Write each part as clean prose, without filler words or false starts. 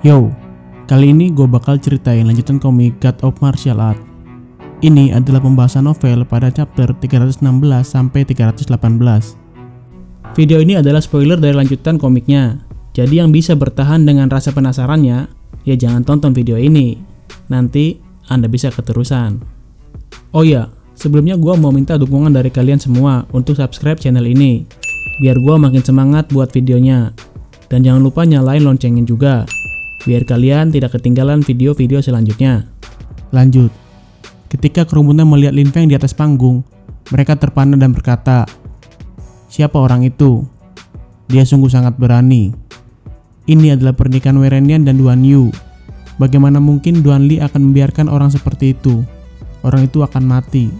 Yo, kali ini gue bakal ceritain lanjutan komik God of Martial Art. Ini adalah pembahasan novel pada chapter 316 sampai 318. Video ini adalah spoiler dari lanjutan komiknya. Jadi yang bisa bertahan dengan rasa penasarannya, ya jangan tonton video ini. Nanti Anda bisa keterusan. Oh ya, sebelumnya gue mau minta dukungan dari kalian semua untuk subscribe channel ini, biar gue makin semangat buat videonya. Dan jangan lupa nyalain loncengnya juga, biar kalian tidak ketinggalan video-video selanjutnya. Lanjut. Ketika kerumunan melihat Lin Feng di atas panggung, mereka terpana dan berkata, "Siapa orang itu? Dia sungguh sangat berani. Ini adalah pernikahan Werenian dan Duan Yu. Bagaimana mungkin Duan Li akan membiarkan orang seperti itu? Orang itu akan mati."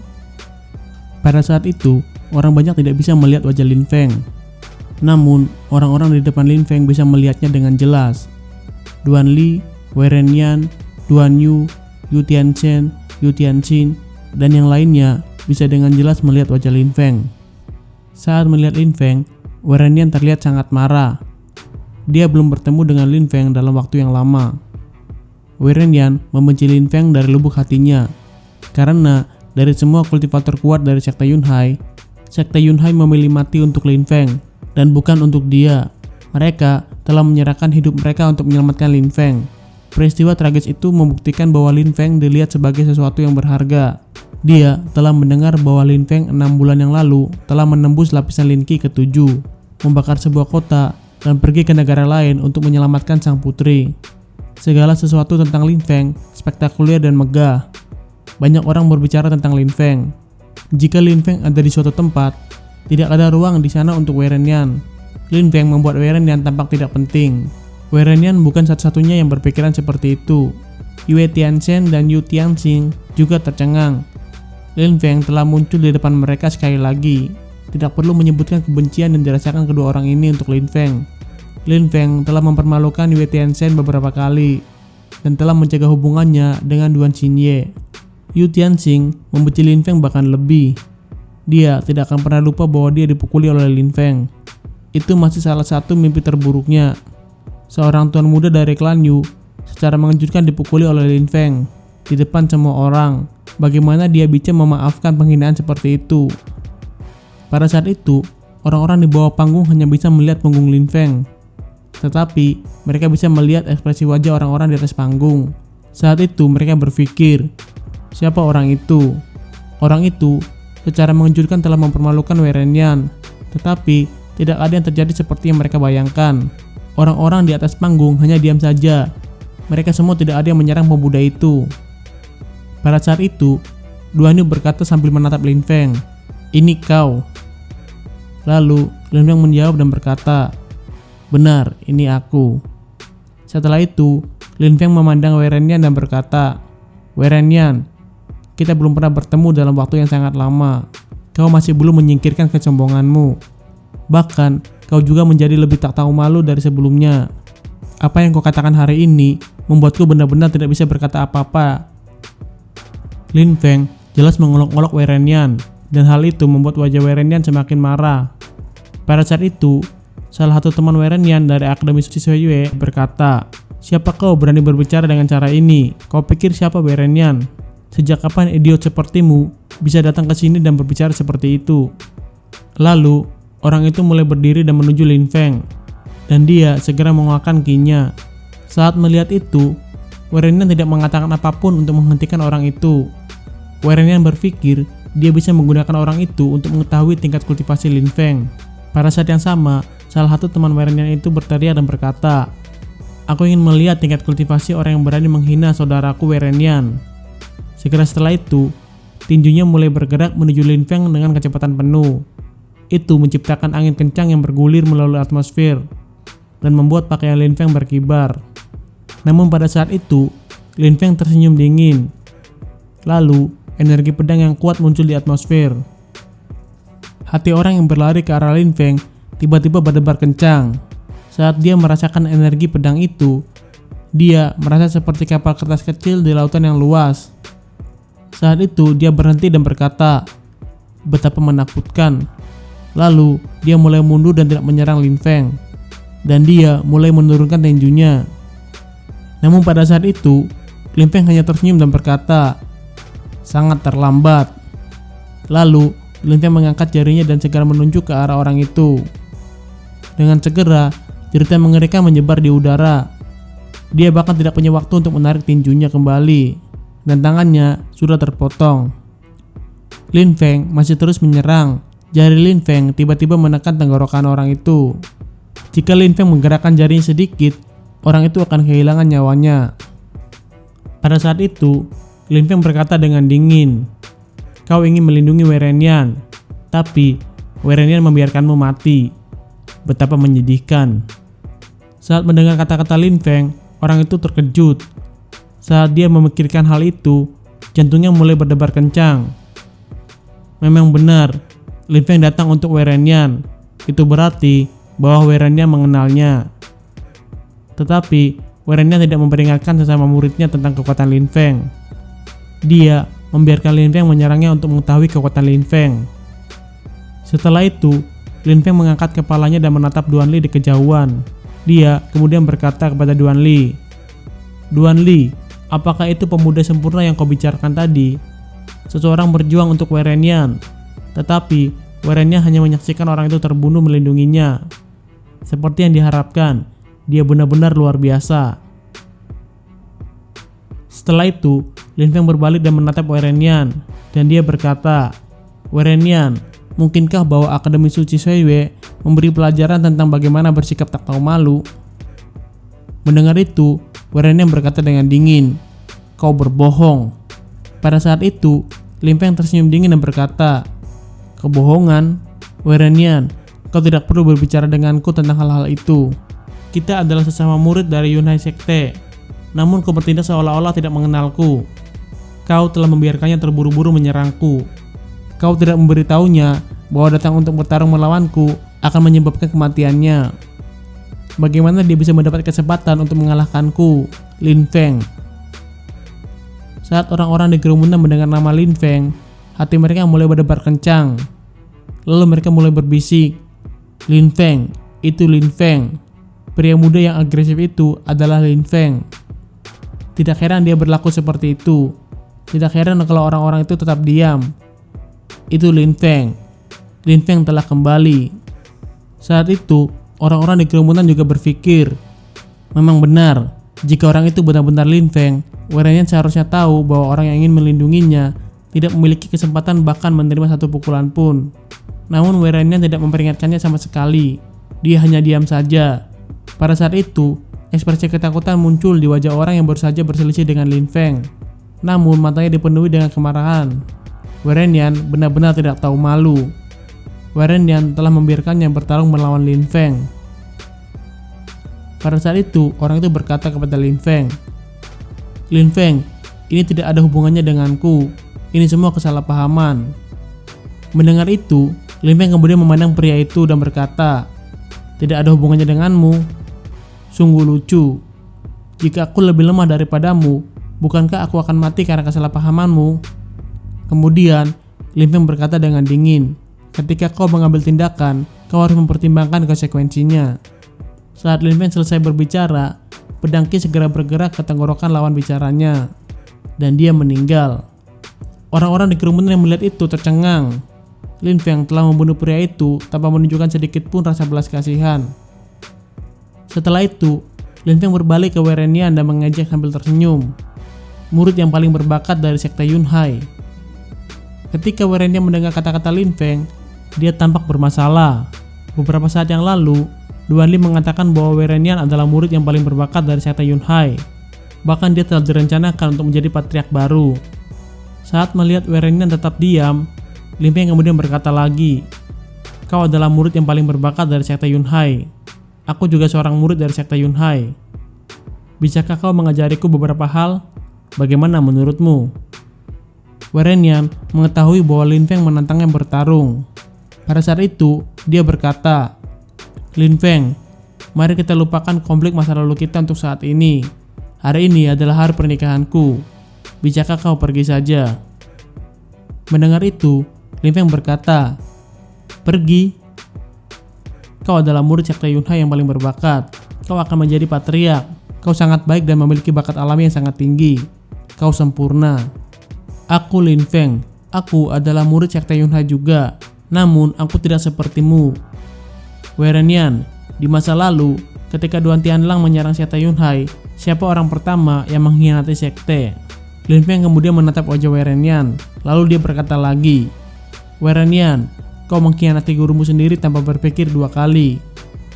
Pada saat itu, orang banyak tidak bisa melihat wajah Lin Feng. Namun, orang-orang di depan Lin Feng bisa melihatnya dengan jelas. Duan Li, Werenian, Duan Yu, Yu Tianchen, Yu Tianxin, dan yang lainnya bisa dengan jelas melihat wajah Lin Feng. Saat melihat Lin Feng, Werenian terlihat sangat marah. Dia belum bertemu dengan Lin Feng dalam waktu yang lama. Werenian membenci Lin Feng dari lubuk hatinya, karena dari semua kultivator kuat dari sekte Yunhai memilih mati untuk Lin Feng, dan bukan untuk dia. Mereka telah menyerahkan hidup mereka untuk menyelamatkan Lin Feng. Peristiwa tragis itu membuktikan bahwa Lin Feng dilihat sebagai sesuatu yang berharga. Dia telah mendengar bahwa Lin Feng 6 bulan yang lalu telah menembus lapisan Lin Qi ke-7, membakar sebuah kota, dan pergi ke negara lain untuk menyelamatkan sang putri. Segala sesuatu tentang Lin Feng spektakuler dan megah. Banyak orang berbicara tentang Lin Feng. Jika Lin Feng ada di suatu tempat, tidak ada ruang di sana untuk Werenian. Lin Feng membuat Werenian tampak tidak penting. Werenian bukan satu-satunya yang berpikiran seperti itu. Yue Tianchen dan Yu Tianxin juga tercengang. Lin Feng telah muncul di depan mereka sekali lagi. Tidak perlu menyebutkan kebencian yang dirasakan kedua orang ini untuk Lin Feng. Lin Feng telah mempermalukan Yue Tianchen beberapa kali dan telah menjaga hubungannya dengan Duan Xinye. Yu Tianxin membenci Lin Feng bahkan lebih. Dia tidak akan pernah lupa bahwa dia dipukuli oleh Lin Feng. Itu masih salah satu mimpi terburuknya. Seorang tuan muda dari klan Yu secara mengejutkan dipukuli oleh Lin Feng di depan semua orang. Bagaimana dia bisa memaafkan penghinaan seperti itu? Pada saat itu, orang-orang di bawah panggung hanya bisa melihat punggung Lin Feng. Tetapi, mereka bisa melihat ekspresi wajah orang-orang di atas panggung. Saat itu, mereka berpikir, siapa orang itu? Orang itu secara mengejutkan telah mempermalukan Werenian. Tetapi, tidak ada yang terjadi seperti yang mereka bayangkan. Orang-orang di atas panggung hanya diam saja. Mereka semua tidak ada yang menyerang pemuda itu. Pada saat itu, Duan Yu berkata sambil menatap Lin Feng, "Ini kau." Lalu, Lin Feng menjawab dan berkata, "Benar, ini aku." Setelah itu, Lin Feng memandang Werenian dan berkata, "Werenian, kita belum pernah bertemu dalam waktu yang sangat lama. Kau masih belum menyingkirkan kesombonganmu. Bahkan, kau juga menjadi lebih tak tahu malu dari sebelumnya. Apa yang kau katakan hari ini membuatku benar-benar tidak bisa berkata apa-apa." Lin Feng jelas mengolok-olok Werenian, dan hal itu membuat wajah Werenian semakin marah. Pada saat itu, salah satu teman Werenian dari Akademi Suci Yue berkata, "Siapa kau berani berbicara dengan cara ini? Kau pikir siapa Werenian? Sejak kapan idiot sepertimu bisa datang ke sini dan berbicara seperti itu?" Lalu, orang itu mulai berdiri dan menuju Lin Feng, dan dia segera mengeluarkan Qi-nya. Saat melihat itu, Werenian tidak mengatakan apapun untuk menghentikan orang itu. Werenian berpikir dia bisa menggunakan orang itu untuk mengetahui tingkat kultivasi Lin Feng. Pada saat yang sama, salah satu teman Werenian itu berteriak dan berkata, "Aku ingin melihat tingkat kultivasi orang yang berani menghina saudaraku Werenian." Segera setelah itu, tinjunya mulai bergerak menuju Lin Feng dengan kecepatan penuh. Itu menciptakan angin kencang yang bergulir melalui atmosfer dan membuat pakaian Lin Feng berkibar. Namun pada saat itu, Lin Feng tersenyum dingin. Lalu, energi pedang yang kuat muncul di atmosfer. Hati orang yang berlari ke arah Lin Feng tiba-tiba berdebar kencang. Saat dia merasakan energi pedang itu, dia merasa seperti kapal kertas kecil di lautan yang luas. Saat itu, dia berhenti dan berkata, "Betapa menakutkan." Lalu, dia mulai mundur dan tidak menyerang Lin Feng. Dan dia mulai menurunkan tinjunya. Namun pada saat itu, Lin Feng hanya tersenyum dan berkata, "Sangat terlambat." Lalu, Lin Feng mengangkat jarinya dan segera menunjuk ke arah orang itu. Dengan segera, cerita mengerikan menyebar di udara. Dia bahkan tidak punya waktu untuk menarik tinjunya kembali, dan tangannya sudah terpotong. Lin Feng masih terus menyerang. Jari Lin Feng tiba-tiba menekan tenggorokan orang itu. Jika Lin Feng menggerakkan jarinya sedikit, orang itu akan kehilangan nyawanya. Pada saat itu, Lin Feng berkata dengan dingin, "Kau ingin melindungi Werenian, tapi Werenian membiarkanmu mati. Betapa menyedihkan." Saat mendengar kata-kata Lin Feng, orang itu terkejut. Saat dia memikirkan hal itu, jantungnya mulai berdebar kencang. Memang benar, Lin Feng datang untuk Werenian. Itu berarti bahwa Werenian mengenalnya. Tetapi Werenian tidak memperingatkan sesama muridnya tentang kekuatan Lin Feng. Dia membiarkan Lin Feng menyerangnya untuk mengetahui kekuatan Lin Feng. Setelah itu, Lin Feng mengangkat kepalanya dan menatap Duan Li di kejauhan. Dia kemudian berkata kepada Duan Li, "Duan Li, apakah itu pemuda sempurna yang kau bicarakan tadi? Seseorang berjuang untuk Werenian, tetapi Werenian hanya menyaksikan orang itu terbunuh melindunginya. Seperti yang diharapkan, dia benar-benar luar biasa." Setelah itu, Lin Feng berbalik dan menatap Werenian, dan dia berkata, "Werenian, mungkinkah bahwa Akademi Suci Xuewe memberi pelajaran tentang bagaimana bersikap tak tahu malu?" Mendengar itu, Werenian berkata dengan dingin, "Kau berbohong." Pada saat itu, Lin Feng tersenyum dingin dan berkata, "Kebohongan? Werenian, kau tidak perlu berbicara denganku tentang hal-hal itu. Kita adalah sesama murid dari Yunhai Sekte, namun kau bertindak seolah-olah tidak mengenalku. Kau telah membiarkannya terburu-buru menyerangku. Kau tidak memberitahunya bahwa datang untuk bertarung melawanku akan menyebabkan kematiannya. Bagaimana dia bisa mendapat kesempatan untuk mengalahkanku, Lin Feng?" Saat orang-orang di kerumunan mendengar nama Lin Feng, hati mereka mulai berdebar kencang. Lalu mereka mulai berbisik, "Lin Feng, itu Lin Feng. Pria muda yang agresif itu adalah Lin Feng. Tidak heran dia berlaku seperti itu. Tidak heran kalau orang-orang itu tetap diam. Itu Lin Feng. Lin Feng telah kembali." Saat itu, orang-orang di kerumunan juga berpikir, memang benar, jika orang itu benar-benar Lin Feng, Werenian seharusnya tahu bahwa orang yang ingin melindunginya tidak memiliki kesempatan bahkan menerima satu pukulan pun. Namun Werenian tidak memperingatkannya sama sekali. Dia hanya diam saja. Pada saat itu, ekspresi ketakutan muncul di wajah orang yang baru saja berselisih dengan Lin Feng. Namun matanya dipenuhi dengan kemarahan. Werenian benar-benar tidak tahu malu. Werenian telah membiarkannya bertarung melawan Lin Feng. Pada saat itu, orang itu berkata kepada Lin Feng, "Lin Feng, ini tidak ada hubungannya denganku. Ini semua kesalahpahaman." Mendengar itu, Lin Feng kemudian memandang pria itu dan berkata, "Tidak ada hubungannya denganmu? Sungguh lucu. Jika aku lebih lemah daripadamu, bukankah aku akan mati karena kesalahpahamanmu?" Kemudian, Lin Feng berkata dengan dingin, "Ketika kau mengambil tindakan, kau harus mempertimbangkan konsekuensinya." Saat Lin Feng selesai berbicara, pedang Qi segera bergerak ke tenggorokan lawan bicaranya, dan dia meninggal. Orang-orang di kerumunan yang melihat itu tercengang. Lin Feng telah membunuh pria itu tanpa menunjukkan sedikit pun rasa belas kasihan. Setelah itu, Lin Feng berbalik ke Werenian dan mengejek sambil tersenyum. Murid yang paling berbakat dari sekte Yunhai. Ketika Werenian mendengar kata-kata Lin Feng, dia tampak bermasalah. Beberapa saat yang lalu, Duan Li mengatakan bahwa Werenian adalah murid yang paling berbakat dari sekte Yunhai. Bahkan dia telah direncanakan untuk menjadi patriark baru. Saat melihat Werenian tetap diam, Lin Feng kemudian berkata lagi, "Kau adalah murid yang paling berbakat dari sekte Yunhai. Aku juga seorang murid dari sekte Yunhai. Bisakah kau mengajariku beberapa hal? Bagaimana menurutmu?" Werenian mengetahui bahwa Lin Feng menantangnya bertarung. Pada saat itu, dia berkata, "Lin Feng, mari kita lupakan konflik masa lalu kita untuk saat ini. Hari ini adalah hari pernikahanku. Bisakah kau pergi saja?" Mendengar itu, Lin Feng berkata, "Pergi? Kau adalah murid sekte Yunhai yang paling berbakat. Kau akan menjadi patriark. Kau sangat baik dan memiliki bakat alami yang sangat tinggi. Kau sempurna. Aku Lin Feng. Aku adalah murid sekte Yunhai juga. Namun aku tidak sepertimu. Werenian, di masa lalu, ketika Duan Tianlang menyerang sekte Yunhai, siapa orang pertama yang mengkhianati sekte? Lin Feng kemudian menatap wajah Werenian, lalu dia berkata lagi, Werenian, kau mengkhianati gurumu sendiri tanpa berpikir dua kali.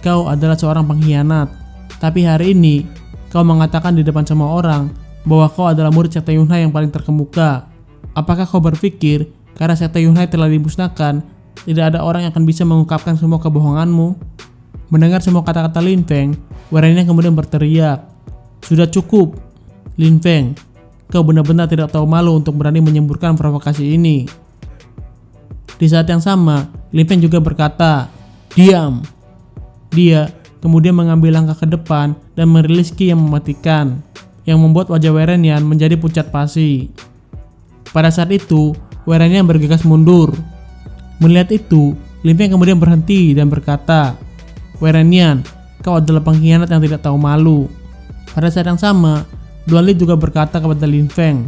Kau adalah seorang pengkhianat. Tapi hari ini, kau mengatakan di depan semua orang bahwa kau adalah murid sekte Yunhai yang paling terkemuka. Apakah kau berpikir karena sekte Yunhai telah dimusnahkan, tidak ada orang yang akan bisa mengungkapkan semua kebohonganmu? Mendengar semua kata-kata Lin Feng, Werenian kemudian berteriak, sudah cukup, Lin Feng. Kau benar-benar tidak tahu malu untuk berani menyemburkan provokasi ini. Di saat yang sama, Lin Feng juga berkata, diam. Dia kemudian mengambil langkah ke depan dan merilis ki yang mematikan, yang membuat wajah Werenian menjadi pucat pasi. Pada saat itu, Werenian bergegas mundur. Melihat itu, Lin Feng kemudian berhenti dan berkata, Werenian, kau adalah pengkhianat yang tidak tahu malu. Pada saat yang sama, Duan Li juga berkata kepada Lin Feng,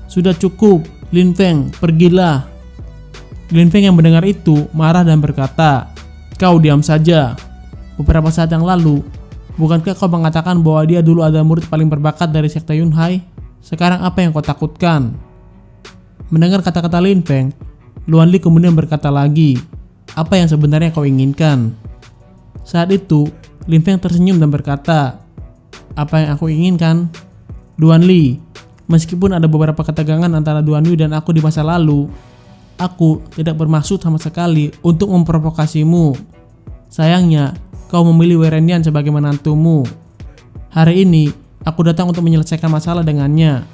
sudah cukup, Lin Feng, pergilah. Lin Feng yang mendengar itu marah dan berkata, kau diam saja. Beberapa saat yang lalu, bukankah kau mengatakan bahwa dia dulu adalah murid paling berbakat dari sekte Yunhai? Sekarang apa yang kau takutkan? Mendengar kata-kata Lin Feng, Duan Li kemudian berkata lagi, apa yang sebenarnya kau inginkan? Saat itu, Lin Feng tersenyum dan berkata, apa yang aku inginkan? Duan Li, meskipun ada beberapa ketegangan antara Duan Yu dan aku di masa lalu, aku tidak bermaksud sama sekali untuk memprovokasimu. Sayangnya, kau memilih Werenian sebagai menantumu. Hari ini, aku datang untuk menyelesaikan masalah dengannya.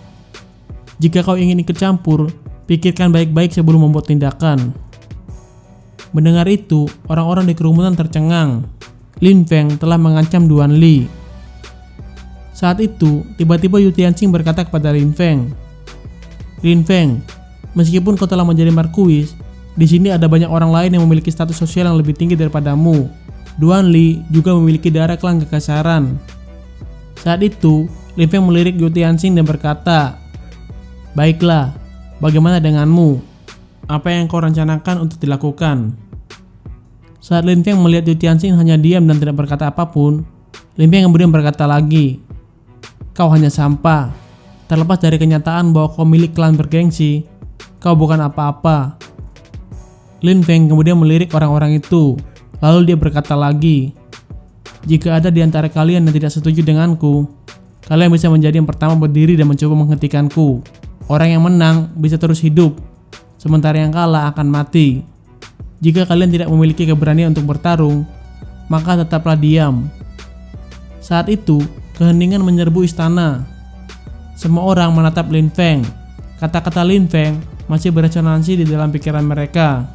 Jika kau ingin ikut campur, pikirkan baik-baik sebelum membuat tindakan. Mendengar itu, orang-orang di kerumunan tercengang. Lin Feng telah mengancam Duan Li. Saat itu, tiba-tiba Yu Tianxing berkata kepada Lin Feng, Lin Feng, meskipun kau telah menjadi markuis, di sini ada banyak orang lain yang memiliki status sosial yang lebih tinggi daripadamu. Duan Li juga memiliki darah klan kekasaran. Saat itu, Lin Feng melirik Yu Tianxing dan berkata, baiklah, bagaimana denganmu? Apa yang kau rencanakan untuk dilakukan? Saat Lin Feng melihat Yu Tianxing hanya diam dan tidak berkata apapun, Lin Feng kemudian berkata lagi, kau hanya sampah. Terlepas dari kenyataan bahwa kau milik klan bergengsi, kau bukan apa-apa. Lin Feng kemudian melirik orang-orang itu. Lalu dia berkata lagi, jika ada di antara kalian yang tidak setuju denganku, kalian bisa menjadi yang pertama berdiri dan mencoba menghentikanku. Orang yang menang bisa terus hidup, sementara yang kalah akan mati. Jika kalian tidak memiliki keberanian untuk bertarung, maka tetaplah diam. Saat itu, keheningan menyerbu istana. Semua orang menatap Lin Feng. Kata-kata Lin Feng masih beresonansi di dalam pikiran mereka.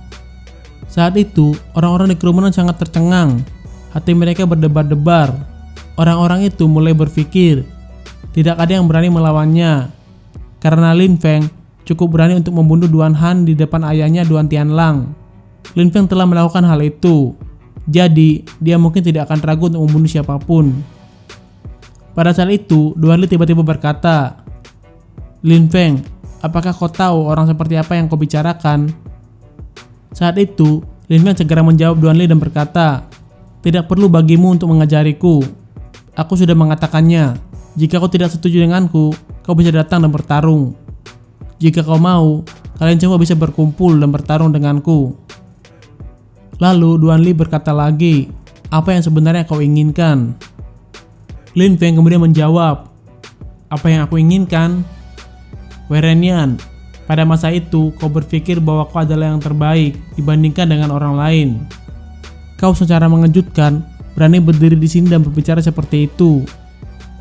Saat itu, orang-orang di kerumunan sangat tercengang. Hati mereka berdebar-debar. Orang-orang itu mulai berpikir, tidak ada yang berani melawannya. Karena Lin Feng cukup berani untuk membunuh Duan Han di depan ayahnya Duan Tianlang. Lin Feng telah melakukan hal itu. Jadi, dia mungkin tidak akan ragu untuk membunuh siapapun. Pada saat itu, Duan Li tiba-tiba berkata, Lin Feng, apakah kau tahu orang seperti apa yang kau bicarakan? Saat itu, Lin Feng segera menjawab Duan Li dan berkata, tidak perlu bagimu untuk mengajariku. Aku sudah mengatakannya. Jika kau tidak setuju denganku, kau bisa datang dan bertarung. Jika kau mau, kalian semua bisa berkumpul dan bertarung denganku. Lalu Duan Li berkata lagi, apa yang sebenarnya kau inginkan? Lin Feng kemudian menjawab, apa yang aku inginkan? Werenian, pada masa itu kau berpikir bahwa kau adalah yang terbaik dibandingkan dengan orang lain. Kau secara mengejutkan berani berdiri di sini dan berbicara seperti itu,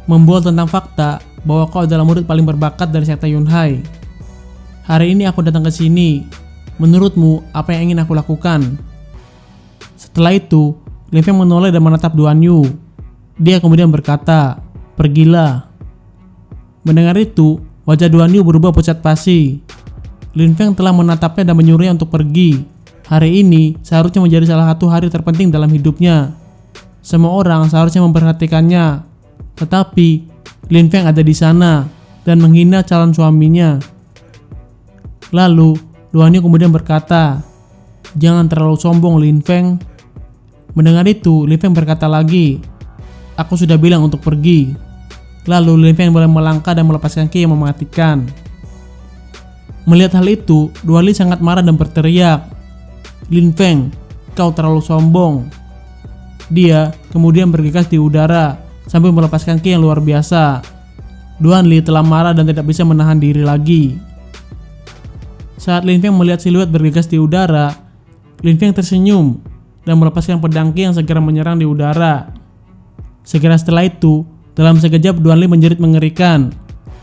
membual tentang fakta bahwa kau adalah murid paling berbakat dari sekte Yunhai. Hari ini aku datang ke sini. Menurutmu, apa yang ingin aku lakukan? Setelah itu, Lin Feng menoleh dan menatap Duan Yu. Dia kemudian berkata, pergilah. Mendengar itu, wajah Duan Yu berubah pucat pasi. Lin Feng telah menatapnya dan menyuruhnya untuk pergi. Hari ini seharusnya menjadi salah satu hari terpenting dalam hidupnya. Semua orang seharusnya memperhatikannya. Tetapi Lin Feng ada di sana dan menghina calon suaminya. Lalu Duan Yu kemudian berkata, "Jangan terlalu sombong, Lin Feng." Mendengar itu, Lin Feng berkata lagi, "Aku sudah bilang untuk pergi." Lalu Lin Feng mulai melangkah dan melepaskan ki yang mematikan. Melihat hal itu, Duan Li sangat marah dan berteriak, "Lin Feng, kau terlalu sombong." Dia kemudian bergegas di udara sambil melepaskan ki yang luar biasa. Duan Li telah marah dan tidak bisa menahan diri lagi. Saat Lin Feng melihat siluet bergegas di udara, Lin Feng tersenyum dan melepaskan pedang ki yang segera menyerang di udara. Segera setelah itu, dalam sekejap Duan Li menjerit mengerikan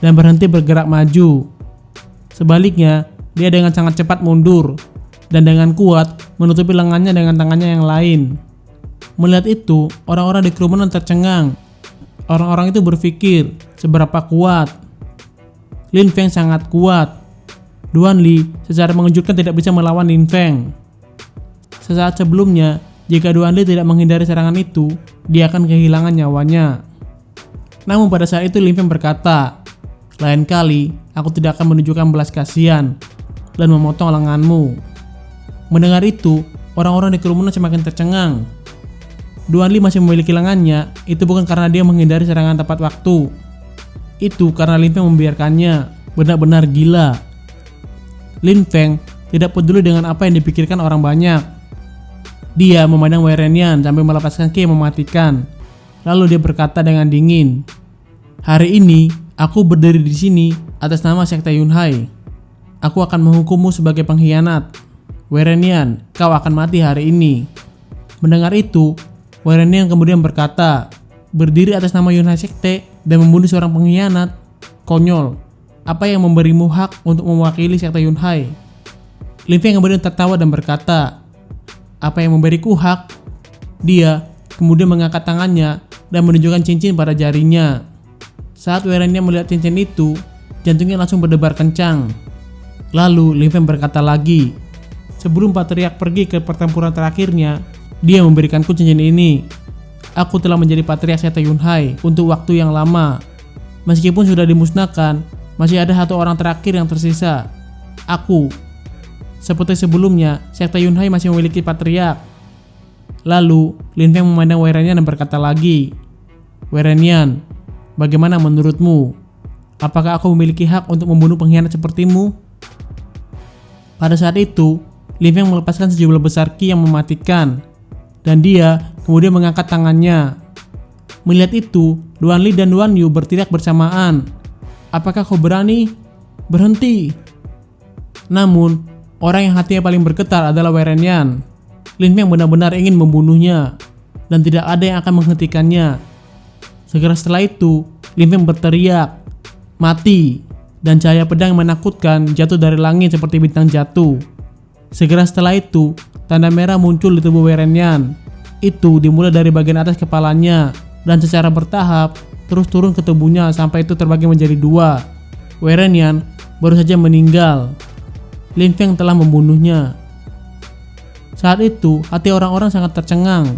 dan berhenti bergerak maju. Sebaliknya, dia dengan sangat cepat mundur dan dengan kuat menutupi lengannya dengan tangannya yang lain. Melihat itu, orang-orang di kerumunan tercengang. Orang-orang itu berpikir seberapa kuat. Lin Feng sangat kuat. Duan Li secara mengejutkan tidak bisa melawan Lin Feng. Sesaat sebelumnya, jika Duan Li tidak menghindari serangan itu, dia akan kehilangan nyawanya. Namun pada saat itu Lin Feng berkata, "Lain kali, aku tidak akan menunjukkan belas kasihan dan memotong lenganmu." Mendengar itu, orang-orang di kerumunan semakin tercengang. Duan Li masih memiliki lengannya, itu bukan karena dia menghindari serangan tepat waktu. Itu karena Lin Feng membiarkannya. Benar-benar gila. Lin Feng tidak peduli dengan apa yang dipikirkan orang banyak. Dia memandang Wei Renyan sambil melepaskan ki yang mematikan. Lalu dia berkata dengan dingin, "Hari ini aku berdiri di sini atas nama Sekte Yunhai. Aku akan menghukummu sebagai pengkhianat. Wei Renyan, kau akan mati hari ini." Mendengar itu, Wei Renyan kemudian berkata, "Berdiri atas nama Yunhai Sekte dan membunuh seorang pengkhianat? Konyol. Apa yang memberimu hak untuk mewakili Sekte Yunhai?" Lin Feng kemudian tertawa dan berkata, "Apa yang memberiku hak?" Dia kemudian mengangkat tangannya dan menunjukkan cincin pada jarinya. Saat Wei Renyan melihat cincin itu, jantungnya langsung berdebar kencang. Lalu Lin Feng berkata lagi, "Sebelum patriark pergi ke pertempuran terakhirnya, dia memberikanku cincin ini. Aku telah menjadi patriark Sekte Yunhai untuk waktu yang lama. Meskipun sudah dimusnahkan, masih ada satu orang terakhir yang tersisa. Aku. Seperti sebelumnya, Sekte Yunhai masih memiliki patriark." Lalu Lin Feng memandang Wei Renyan dan berkata lagi, "Wei Renyan, bagaimana menurutmu? Apakah aku memiliki hak untuk membunuh pengkhianat sepertimu?" Pada saat itu, Lin Feng melepaskan sejumlah besar ki yang mematikan, dan dia kemudian mengangkat tangannya. Melihat itu, Duan Li dan Duan Yu berteriak bersamaan, "Apakah kau berani? Berhenti!" Namun, orang yang hatinya paling bergetar adalah Wei Renyan. Lin Feng benar-benar ingin membunuhnya, dan tidak ada yang akan menghentikannya. Segera setelah itu, Lin Feng berteriak, "Mati!" Dan cahaya pedang yang menakutkan jatuh dari langit seperti bintang jatuh. Segera setelah itu, tanda merah muncul di tubuh Wei Renyan. Itu dimulai dari bagian atas kepalanya, dan secara bertahap terus turun ke tubuhnya sampai itu terbagi menjadi dua. Wei Renyan baru saja meninggal. Lin Feng telah membunuhnya. Saat itu, hati orang-orang sangat tercengang.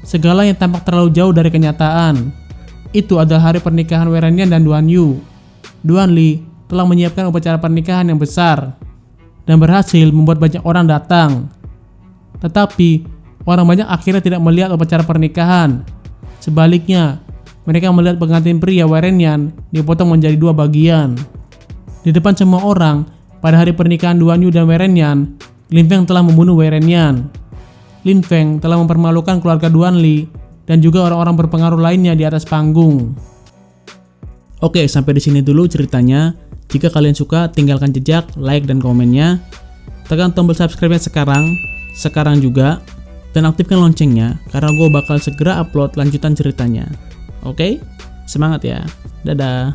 Segala yang tampak terlalu jauh dari kenyataan. Itu adalah hari pernikahan Wei Renyan dan Duan Yu. Duan Li telah menyiapkan upacara pernikahan yang besar dan berhasil membuat banyak orang datang. Tetapi, orang banyak akhirnya tidak melihat upacara pernikahan. Sebaliknya, mereka melihat pengantin pria Wei Renyan dipotong menjadi dua bagian. Di depan semua orang, pada hari pernikahan Duan Yu dan Wei Renyan, Lin Feng telah membunuh Wei Renyan. Lin Feng telah mempermalukan keluarga Duan Li dan juga orang-orang berpengaruh lainnya di atas panggung. Oke, sampai di sini dulu ceritanya. Jika kalian suka, tinggalkan jejak, like, dan komennya. Tekan tombol subscribe-nya sekarang juga, dan aktifkan loncengnya karena gue bakal segera upload lanjutan ceritanya. Oke? Semangat ya. Dadah.